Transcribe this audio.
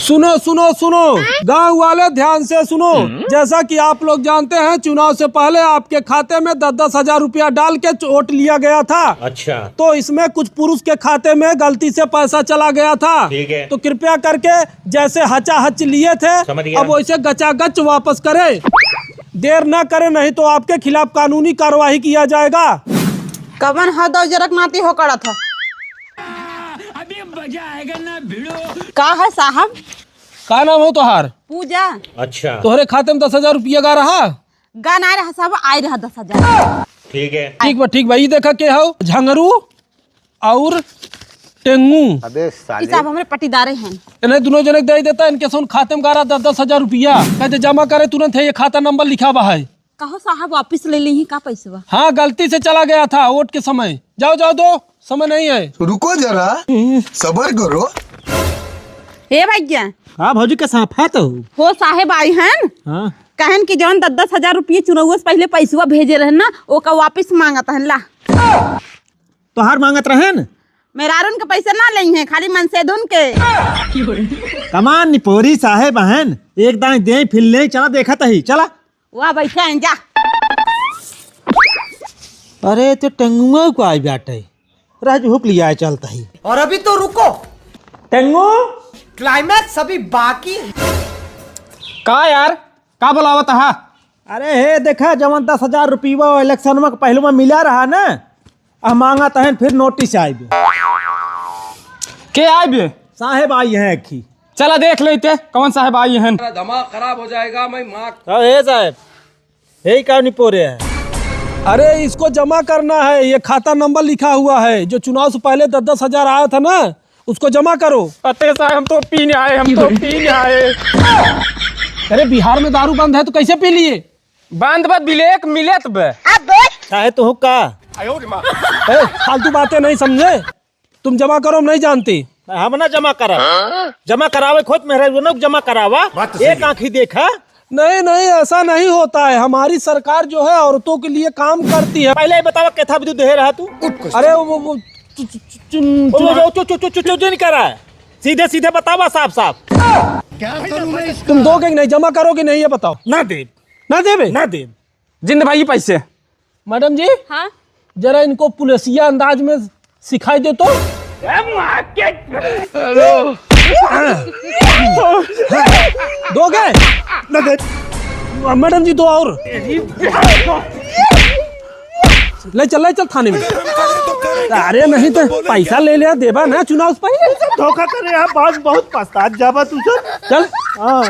सुनो सुनो सुनो, गांव वाले ध्यान से सुनो। जैसा कि आप लोग जानते हैं, चुनाव से पहले आपके खाते में 10-10 हजार रुपया डाल के वोट लिया गया था। अच्छा, तो इसमें कुछ पुरुष के खाते में गलती से पैसा चला गया था। ठीक है। तो कृपया करके जैसे हचा हच लिए थे, अब वैसे गचा गच वापस करें। देर न करें, नहीं तो आपके खिलाफ कानूनी कार्रवाई किया जाएगा। कवन हद और जरक नाती हो करा था। अभी मजा आएगा ना भिड़ो। का है साहब? का नाम हो तोहार? पूजा। अच्छा, तोहरे खाते में 10 हजार रुपया गा रहा। गाना आ रहा साहब, आए रहा 10,000। ठीक है। ठीक बा। ये देखा के हो, झंगरू और टेंगू। अबे साले, साहब हमारे पटीदारे हैं। इन्हें दोनों जने दे देता, इनके सोन खाते में गा रहा 10-10 हजार रुपया। कहते जमा करे तुरंत है, ये खाता नंबर लिखा हुआ है। कहो साहब वापिस ले ली का पैसा? हाँ, गलती से चला गया था वोट के समय। जाओ जाओ, दो समय नहीं है। रुको जरा, सबर करो। हे भैया। हाँ भौजी का साफा तो हो साहेब आई हैं। हाँ कहन की जौन 10-10 हजार रुपये चुनाव से पहले पैसा भेजे रहे ना, वो का वापिस मांगता है ला। तो हार मांगत रहे न। मेरा उनके पैसे ना ले हैं, खाली मन से धुन के। कमान निपोरी साहेब बहन, एक दाएं दे फिर ले चला, देखा तही चला। वहाँ बैठे हैं जा। अरे तो टेंगुआ को आई बैठे राजू हुक लिया है, चलता ही। और अभी तो रुको, टेंगू क्लाइमैक्स अभी बाकी है। का यार, का बुलावत हा? अरे हे देखा, जवन 10 हजार रुपया इलेक्शन में पहले में मिला रहा ना, अब मांगा तहन फिर नोटिस आई बे। के आए बे? साहेब आई है की। चला देख लेते कौन साहब आई हैं। दिमाग खराब हो जाएगा। मैं माँ हे साहेब, हे का निपोरे है। अरे इसको जमा करना है, ये खाता नंबर लिखा हुआ है। जो चुनाव से पहले 10-10 हजार आया था ना, उसको जमा करो। पते साहब, हम तो पीने आए। अरे बिहार में दारू बंद है तो कैसे पी लिए? बंद बद बिलेक मिलेत बे। चाहे तो हुक्का फालतू बातें नहीं समझे। तुम जमा करो, हम नहीं जानते। हम ना जमा करा, जमा करावे खुद मेरे जमा करावा। एक आंखी देखा। नहीं नहीं, ऐसा नहीं होता है। हमारी सरकार जो है औरतों के लिए काम करती है। पहले ही बतावा कैथा विद्युत दे रहा तू। अरे वो नहीं कर रहा है, सीधे सीधे बतावा, साफ साफ। तुम दोगे कि नहीं, जमा करोगे नहीं, ये बताओ। ना दे, ना देवे? ना दे। जिंद भाई पैसे। मैडम जी, हाँ जरा इनको पुलिसिया अंदाज में सिखाई दे तो। दोगे? ना दे। मैडम जी दो और। ले चल थाने में। अरे नहीं तो पैसा ले लिया, देवा ना चुनाव से पहले। धोखा करे, यहाँ बात बहुत पछता जावा तू। चल। हाँ।